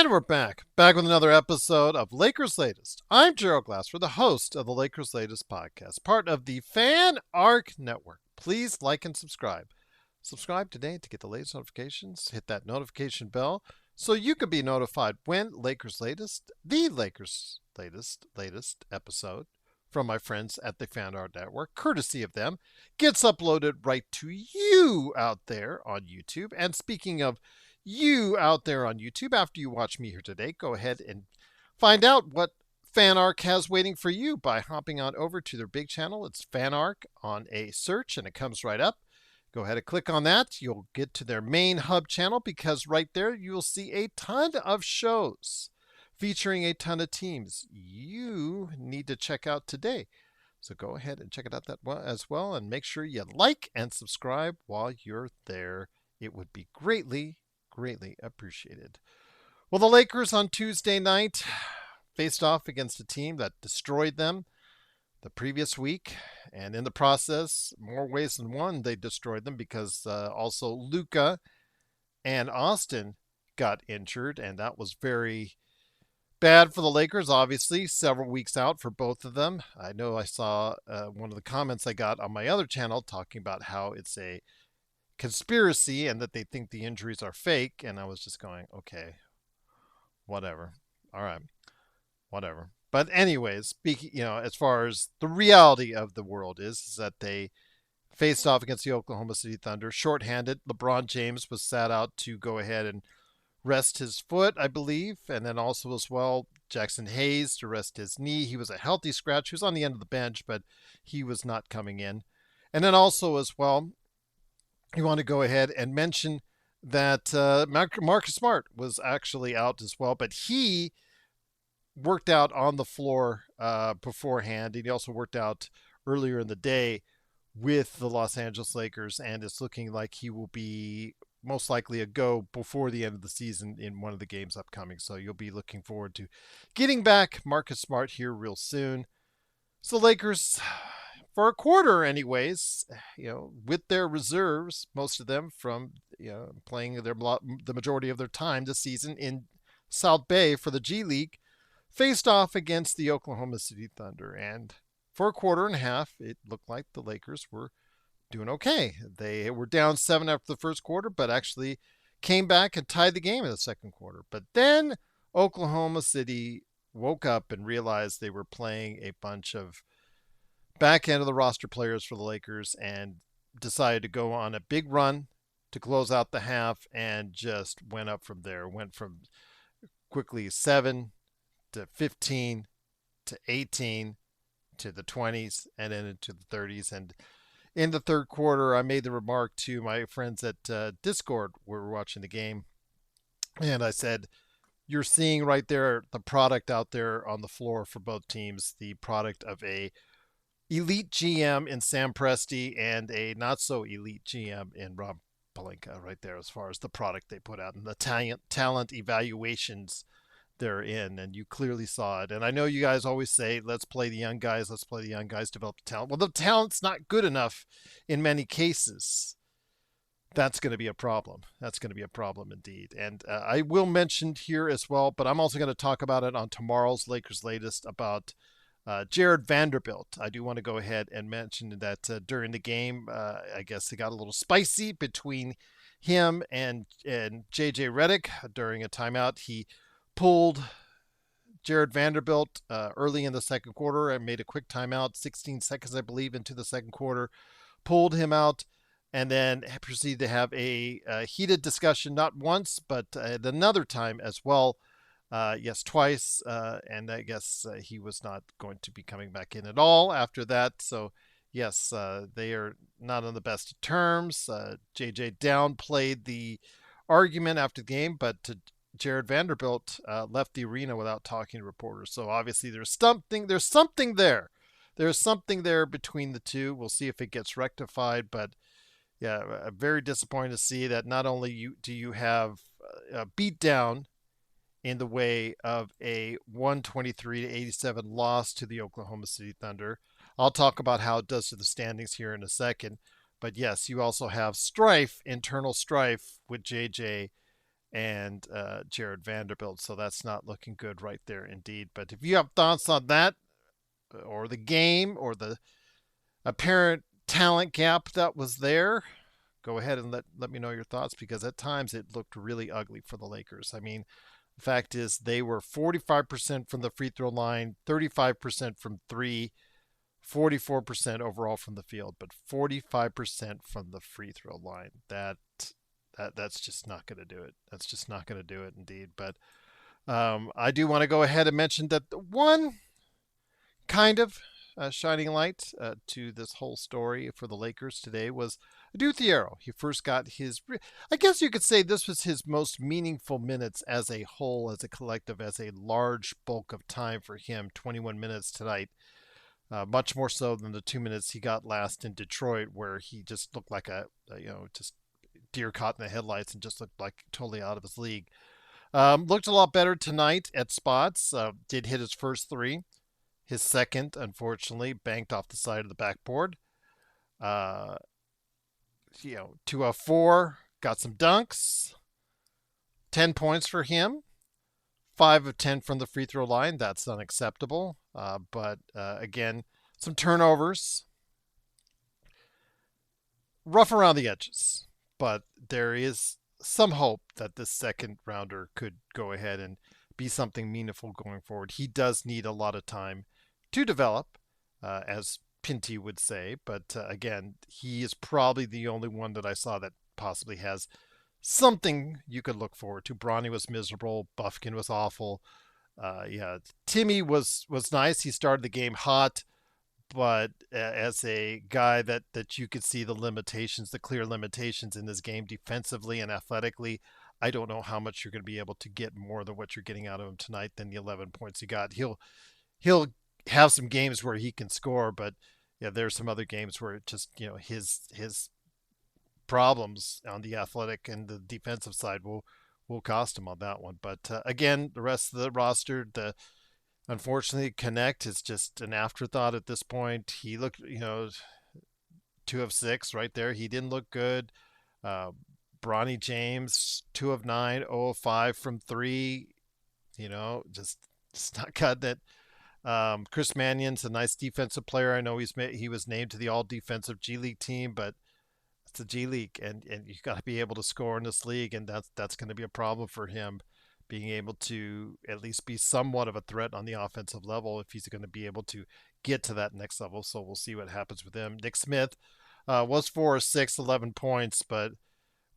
And we're back with another episode of Lakers Latest. I'm Gerald Glassford, the host of the Lakers Latest podcast, part of the Fan Arc Network. Please like and subscribe. Subscribe today to get the latest notifications. Hit that notification bell so you can be notified when Lakers Latest, the Lakers latest episode from my friends at the Fan Art Network, courtesy of them, gets uploaded right to you out there on YouTube. And speaking of you out there on YouTube, after you watch me here today, go ahead and find out what FanArc has waiting for you by hopping on over to their big channel. It's FanArc on a search, and it comes right up. Go ahead and click on that. You'll get to their main hub channel because right there you'll see a ton of shows featuring a ton of teams you need to check out today. So go ahead and check it out as well, and make sure you like and subscribe while you're there. It would be greatly appreciated. Well, the Lakers on Tuesday night faced off against a team that destroyed them the previous week, and in the process, more ways than one, they destroyed them because also Luka and Austin got injured, and that was very bad for the Lakers, obviously, several weeks out for both of them. I know I saw one of the comments I got on my other channel talking about how it's a conspiracy and that they think the injuries are fake, and I was just going, okay, whatever. All right, whatever. But anyways, speaking, as far as the reality of the world is that they faced off against the Oklahoma City Thunder, shorthanded. LeBron James was sat out to go ahead and rest his foot, I believe, and then also as well Jackson Hayes to rest his knee. He was a healthy scratch. He was on the end of the bench, but he was not coming in. And then also as well, you want to go ahead and mention that Marcus Smart was actually out as well, but he worked out on the floor beforehand. And he also worked out earlier in the day with the Los Angeles Lakers, and it's looking like he will be most likely a go before the end of the season in one of the games upcoming. So you'll be looking forward to getting back Marcus Smart here real soon. So Lakers, for a quarter anyways, with their reserves, most of them from playing the majority of their time this season in South Bay for the G League, faced off against the Oklahoma City Thunder. And for a quarter and a half, it looked like the Lakers were doing okay. They were down 7 after the first quarter, but actually came back and tied the game in the second quarter. But then Oklahoma City woke up and realized they were playing a bunch of back end of the roster players for the Lakers and decided to go on a big run to close out the half, and just went up from there. Went from quickly 7 to 15 to 18 to the 20s and then into the 30s. And in the third quarter, I made the remark to my friends at Discord where we were watching the game, and I said, you're seeing right there the product out there on the floor for both teams, the product of a elite GM in Sam Presti and a not so elite GM in Rob Pelinka right there, as far as the product they put out and the talent evaluations they're in. And you clearly saw it. And I know you guys always say, let's play the young guys, develop the talent. Well, the talent's not good enough in many cases. That's going to be a problem. That's going to be a problem indeed. And I will mention here as well, but I'm also going to talk about it on tomorrow's Lakers Latest about Jared Vanderbilt. I do want to go ahead and mention that during the game, I guess it got a little spicy between him and JJ Redick during a timeout. He pulled Jared Vanderbilt early in the second quarter and made a quick timeout, 16 seconds, I believe, into the second quarter, pulled him out, and then proceeded to have a heated discussion, not once, but at another time as well. Yes, twice. And I guess he was not going to be coming back in at all after that. So, yes, they are not on the best of terms. JJ downplayed the argument after the game, but Jared Vanderbilt left the arena without talking to reporters. So obviously there's something there. There's something there between the two. We'll see if it gets rectified. But yeah, very disappointed to see that not only do you have a beat down in the way of a 123-87 loss to the Oklahoma City Thunder. I'll talk about how it does to the standings here in a second. But yes, you also have internal strife with JJ and Jared Vanderbilt. So that's not looking good right there indeed. But if you have thoughts on that or the game or the apparent talent gap that was there, go ahead and let me know your thoughts because at times it looked really ugly for the Lakers. I mean, the fact is they were 45% from the free throw line, 35% from three, 44% overall from the field, but 45% from the free throw line. That's just not going to do it. That's just not going to do it indeed. But I do want to go ahead and mention that the one kind of shining light to this whole story for the Lakers today was Thiero. He first got his, I guess you could say this was his most meaningful minutes as a whole, as a collective, as a large bulk of time for him. 21 minutes tonight, much more so than the 2 minutes he got last in Detroit, where he just looked like just deer caught in the headlights and just looked like totally out of his league. Looked a lot better tonight at spots. Did hit his first three. His second, unfortunately, banked off the side of the backboard. 2 of 4, got some dunks. 10 points for him. 5 of 10 from the free throw line. That's unacceptable. But again, some turnovers. Rough around the edges. But there is some hope that this second rounder could go ahead and be something meaningful going forward. He does need a lot of time to develop, as Pinty would say. But again, he is probably the only one that I saw that possibly has something you could look forward to. Bronny was miserable. Buffkin was awful. Timmy was nice. He started the game hot, but as a guy that you could see the limitations, the clear limitations in this game defensively and athletically, I don't know how much you're going to be able to get more than what you're getting out of him tonight than the 11 points he got. He'll have some games where he can score, but yeah, there's some other games where it just his problems on the athletic and the defensive side will cost him on that one. But again, the rest of the roster, unfortunately, Connect is just an afterthought at this point. He looked, 2 of 6 right there. He didn't look good. Bronny James, 2 of 9, 0 of 5 from 3. Just not cutting it. Chris Mannion's a nice defensive player. I know he was named to the All Defensive G League team, but it's a G League, and you got to be able to score in this league, and that's going to be a problem for him, being able to at least be somewhat of a threat on the offensive level if he's going to be able to get to that next level. So we'll see what happens with him. Nick Smith was 4 or 6, 11 points, but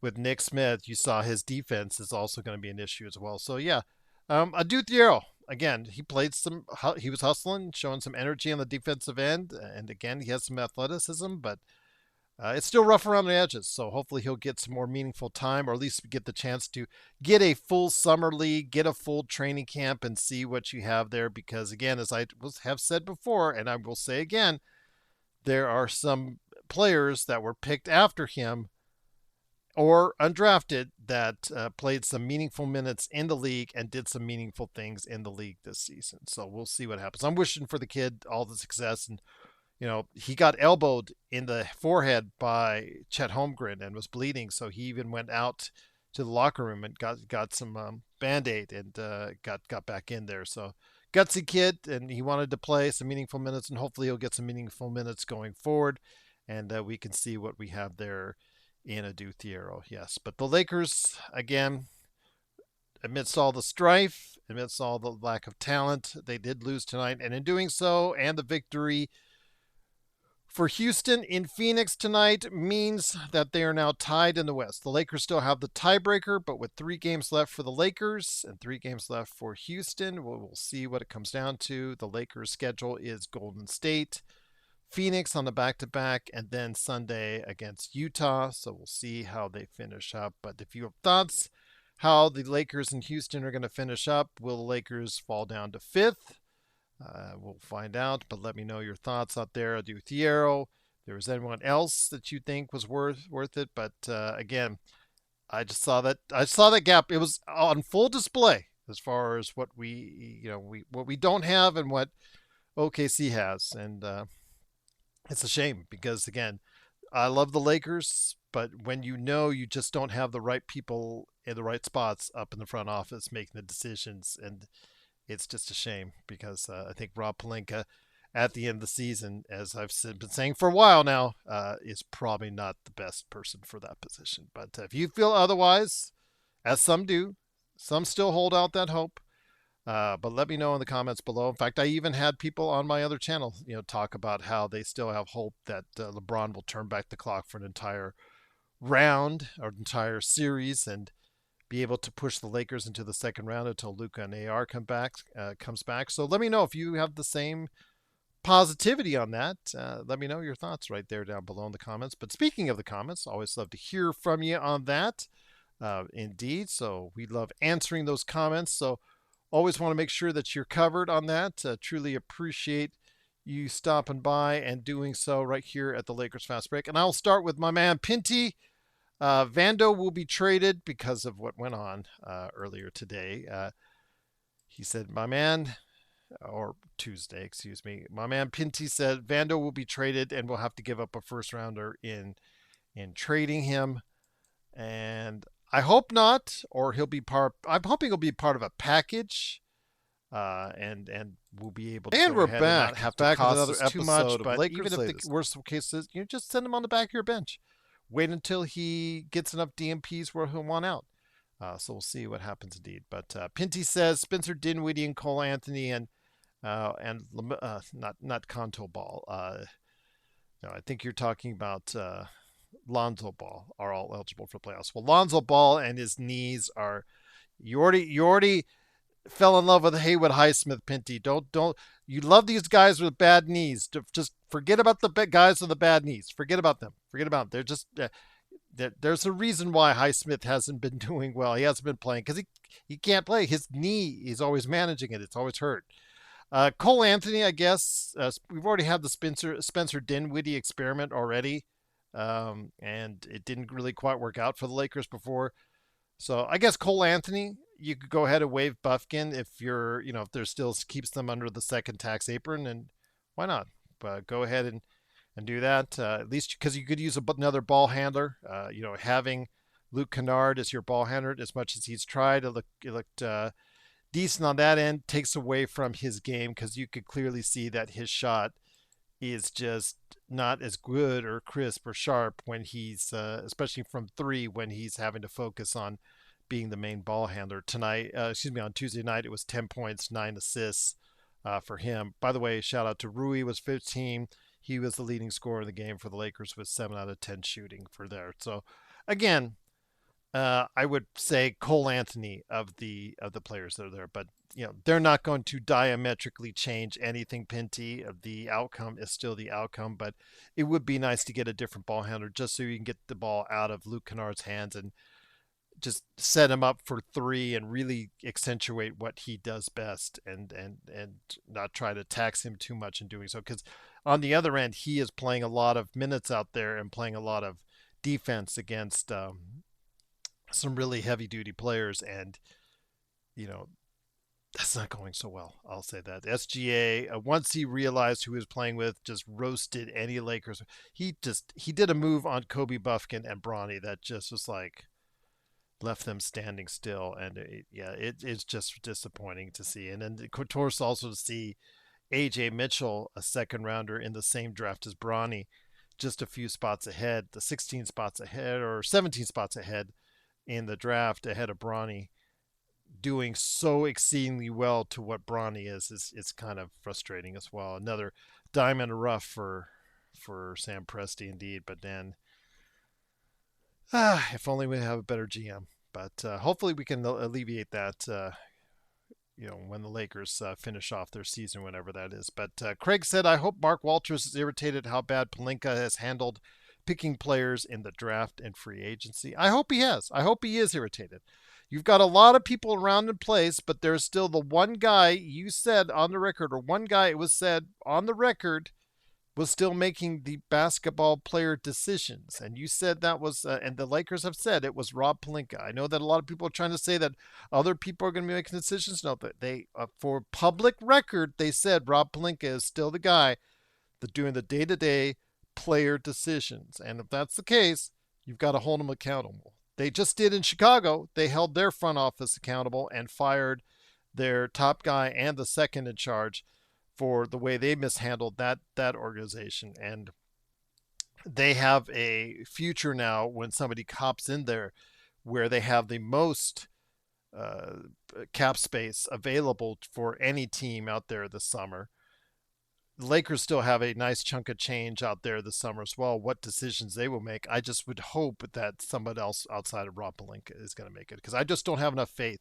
with Nick Smith, you saw his defense is also going to be an issue as well. So yeah, Thiero, again, he was hustling, showing some energy on the defensive end, and again, he has some athleticism, but it's still rough around the edges. So hopefully he'll get some more meaningful time, or at least get the chance to get a full summer league, get a full training camp, and see what you have there. Because again, as I have said before, and I will say again, there are some players that were picked after him or undrafted that played some meaningful minutes in the league and did some meaningful things in the league this season. So we'll see what happens. I'm wishing for the kid all the success, and he got elbowed in the forehead by Chet Holmgren and was bleeding, so he even went out to the locker room and got some Band-Aid and got back in there. So gutsy kid, and he wanted to play some meaningful minutes, and hopefully he'll get some meaningful minutes going forward, and we can see what we have there in Thiero. Yes, but the Lakers, again, amidst all the strife, amidst all the lack of talent, they did lose tonight, and in doing so, and the victory for Houston in Phoenix tonight means that they are now tied in the West. The Lakers still have the tiebreaker, but with 3 games left for the Lakers and 3 games left for Houston, we'll see what it comes down to. The Lakers' schedule is Golden State, Phoenix on the back-to-back, and then Sunday against Utah. So we'll see how they finish up. But if you have thoughts how the Lakers and Houston are going to finish up, will the Lakers fall down to 5th? We'll find out, but let me know your thoughts out there. Thiero, if there was anyone else that you think was worth it, but again, I saw that gap. It was on full display as far as what what we don't have and what OKC has, and it's a shame because again, I love the Lakers, but when you know you just don't have the right people in the right spots up in the front office making the decisions, and it's just a shame because I think Rob Pelinka at the end of the season, as I've been saying for a while now, is probably not the best person for that position. But if you feel otherwise, as some do, some still hold out that hope. But let me know in the comments below. In fact, I even had people on my other channel, talk about how they still have hope that LeBron will turn back the clock for an entire round or entire series and be able to push the Lakers into the second round until Luka and AR comes back. So let me know if you have the same positivity on that. Let me know your thoughts right there down below in the comments. But speaking of the comments, always love to hear from you on that. Indeed. So we love answering those comments. So always want to make sure that you're covered on that. Truly appreciate you stopping by and doing so right here at the Lakers Fast Break. And I'll start with my man Pinty. Vando will be traded because of what went on earlier today. He said, my man, or Tuesday, excuse me. My man Pinty said Vando will be traded and we'll have to give up a first rounder in trading him. And I hope not, or he'll be part. I'm hoping he'll be part of a package, and we'll be able to. And go we're ahead back. And not have to back cost us too much. But even if the worst case is, just send him on the back of your bench. Wait until he gets enough DMPs where he'll want out. So we'll see what happens indeed. But Pinty says Spencer Dinwiddie and Cole Anthony and not Conto Ball. No, I think you're talking about Lonzo Ball are all eligible for playoffs. Well, Lonzo Ball and his knees are. You already fell in love with Haywood Highsmith, Pinty. Don't. You love these guys with bad knees. Just forget about the guys with the bad knees. Forget about them. Forget about them. They're just. There's a reason why Highsmith hasn't been doing well. He hasn't been playing because he can't play. His knee, he's always managing it. It's always hurt. Cole Anthony, I guess we've already had the Spencer Dinwiddie experiment already, and it didn't really quite work out for the Lakers before. So I guess Cole Anthony, you could go ahead and waive Buffkin if if there still keeps them under the second tax apron, and why not? But go ahead and do that, at least because you could use another ball handler. Having Luke Kennard as your ball handler, as much as he's tried, it looked decent on that end, takes away from his game because you could clearly see that his shot is just not as good or crisp or sharp when he's, especially from three, when he's having to focus on being the main ball handler. On Tuesday night, it was 10 points, 9 assists for him. By the way, shout out to Rui, was 15. He was the leading scorer in the game for the Lakers with 7 out of 10 shooting for there. So again, I would say Cole Anthony of the players that are there, but they're not going to diametrically change anything. Pinty, the outcome is still the outcome, but it would be nice to get a different ball handler just so you can get the ball out of Luke Kennard's hands and just set him up for three and really accentuate what he does best, and not try to tax him too much in doing so, because on the other end he is playing a lot of minutes out there and playing a lot of defense against some really heavy duty players, and that's not going so well. I'll say that. SGA, once he realized who he was playing with, just roasted any Lakers. He did a move on Kobe Buffkin and Bronny that just was like left them standing still, and it's just disappointing to see. And then of course also to see AJ Mitchell, a second rounder in the same draft as Bronny, just a few spots ahead, the 16 spots ahead or 17 spots ahead in the draft, ahead of Bronny, doing so exceedingly well to what Bronny is. It's kind of frustrating as well. Another diamond rough for Sam Presti indeed. But then, if only we have a better GM. But hopefully we can alleviate that. When the Lakers finish off their season, whenever that is. But Craig said, I hope Mark Walters is irritated how bad Pelinka has handled picking players in the draft and free agency. I hope he has. I hope he is irritated. You've got a lot of people around in place, but there's still the one guy you said on the record, or one guy it was said on the record, was still making the basketball player decisions. And you said that was, and the Lakers have said it was Rob Pelinka. I know that a lot of people are trying to say that other people are going to be making decisions. No, but they, for public record, they said Rob Pelinka is still the guy that doing the day-to-day player decisions. And if that's the case, You've got to hold them accountable. They just did in Chicago. They held their front office accountable and fired their top guy and the second in charge for the way they mishandled that organization. And they have a future now when somebody hops in there where they have the most uh, cap space available for any team out there this summer. The Lakers still have a nice chunk of change out there this summer as well. What decisions they will make, I just would hope that somebody else outside of Rob Pelinka is going to make it, because I just don't have enough faith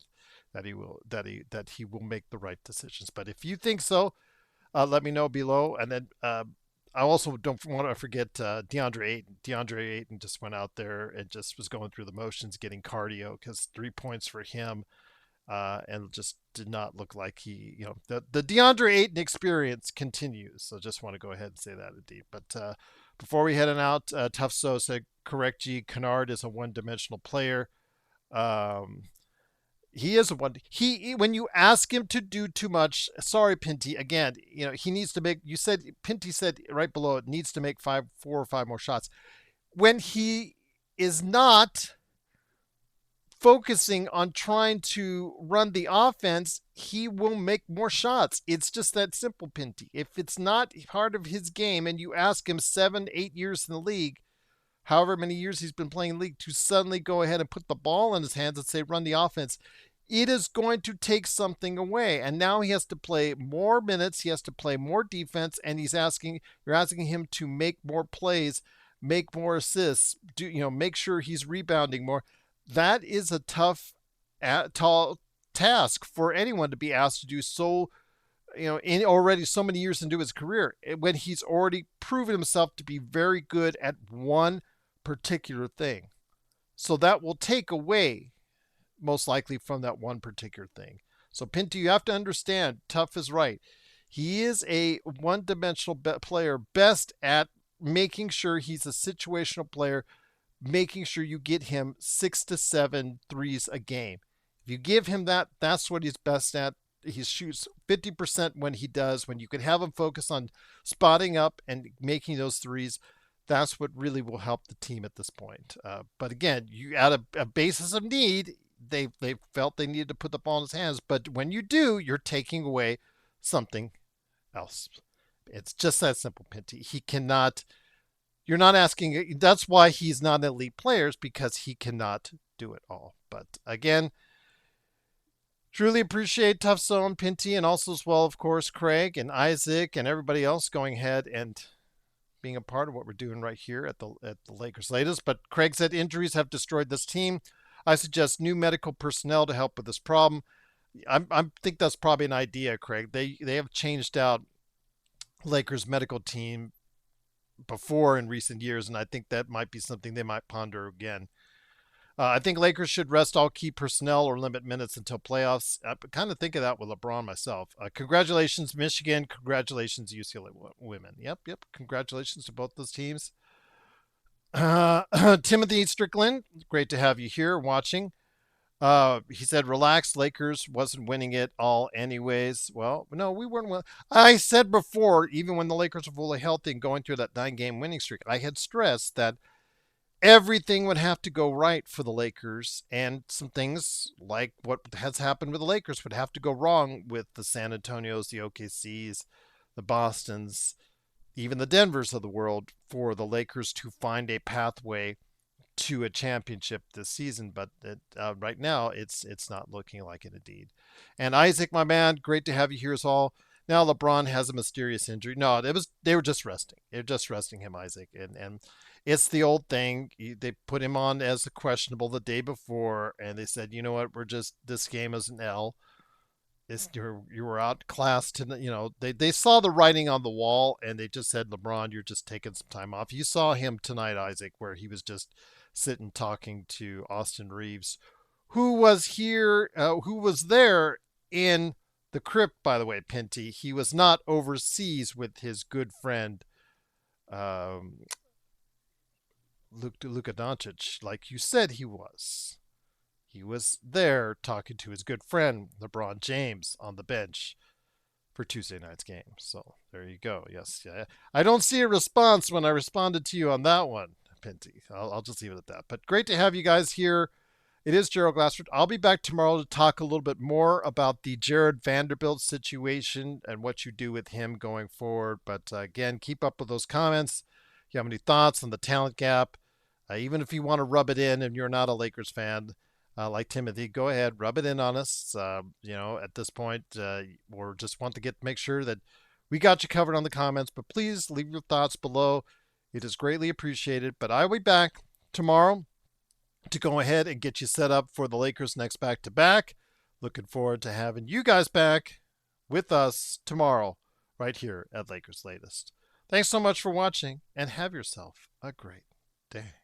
that he will make the right decisions. But if you think so, let me know below. And then I also don't want to forget DeAndre Ayton. DeAndre Ayton just went out there and just was going through the motions, getting cardio, because 3 points for him and just did not look like the DeAndre Ayton experience continues. So just want to go ahead and say that, indeed. But before we head on out, Tough So said, correct G, Kennard is a one-dimensional player. Um, he is a one. When you ask him to do too much, sorry, Pinty. Again, he needs to make. You said Pinty said right below it needs to make 4 or 5 more shots. When he is not focusing on trying to run the offense, he will make more shots. It's just that simple, Pinty. If it's not part of his game, and you ask him 7, 8 years in the league, however many years he's been playing league, to suddenly go ahead and put the ball in his hands and say, run the offense, it is going to take something away. And now he has to play more minutes. He has to play more defense. And you're asking him to make more plays, make more assists, make sure he's rebounding more. That is a tough, tall task for anyone to be asked to do. So, in already so many years into his career, when he's already proven himself to be very good at one particular thing. So that will take away, most likely, from that one particular thing. So, Pinto, you have to understand, Tough is right. He is a one-dimensional player, best at making sure he's a situational player, making sure you get him 6 to 7 threes a game. If you give him that, that's what he's best at. He shoots 50% when he does. When you can have him focus on spotting up and making those threes, that's what really will help the team at this point. But again, you add a basis of need. They felt they needed to put the ball in his hands, but when you do, you're taking away something else. It's just that simple, Pinty. He cannot. You're not asking. That's why he's not an elite player, because he cannot do it all. But again, truly appreciate Tough Zone, Pinty, and also as well, of course, Craig and Isaac and everybody else going ahead and being a part of what we're doing right here at the Lakers latest. But Craig said injuries have destroyed this team. I suggest new medical personnel to help with this problem. I think that's probably an idea, Craig. They have changed out Lakers medical team before in recent years, and I think that might be something they might ponder again. I think Lakers should rest all key personnel or limit minutes until playoffs. I kind of think of that with LeBron myself. Congratulations, Michigan. Congratulations, UCLA women. Yep. Congratulations to both those teams. Timothy Strickland, great to have you here watching. He said, relax, Lakers wasn't winning it all anyways. Well, no, we weren't. I said before, even when the Lakers were fully healthy and going through that 9-game winning streak, I had stressed that everything would have to go right for the Lakers, and some things like what has happened with the Lakers would have to go wrong with the San Antonios, the OKCs, the Bostons, even the Denvers of the world, for the Lakers to find a pathway to a championship this season. But right now, it's not looking like it, indeed. And Isaac, my man, great to have you here as all. Now LeBron has a mysterious injury. No, they were just resting. They're just resting him, Isaac, and it's the old thing. They put him on as a questionable the day before, and they said, you know what, this game is an L. You were outclassed. They saw the writing on the wall, and they just said, LeBron, you're just taking some time off. You saw him tonight, Isaac, where he was just sitting talking to Austin Reeves, who was there in the crypt, by the way, Pinty. He was not overseas with his good friend Luka Doncic, like you said he was. He was there talking to his good friend LeBron James on the bench for Tuesday night's game. So there you go. Yes, yeah. I don't see a response when I responded to you on that one, Pinty. I'll just leave it at that. But great to have you guys here. It is Gerald Glassford. I'll be back tomorrow to talk a little bit more about the Jared Vanderbilt situation and what you do with him going forward. But again, keep up with those comments. If you have any thoughts on the talent gap, even if you want to rub it in and you're not a Lakers fan, like Timothy, go ahead, rub it in on us. At this point, we just want to make sure that we got you covered on the comments. But please leave your thoughts below. It is greatly appreciated. But I'll be back tomorrow to go ahead and get you set up for the Lakers' next back-to-back. Looking forward to having you guys back with us tomorrow right here at Lakers Latest. Thanks so much for watching, and have yourself a great day.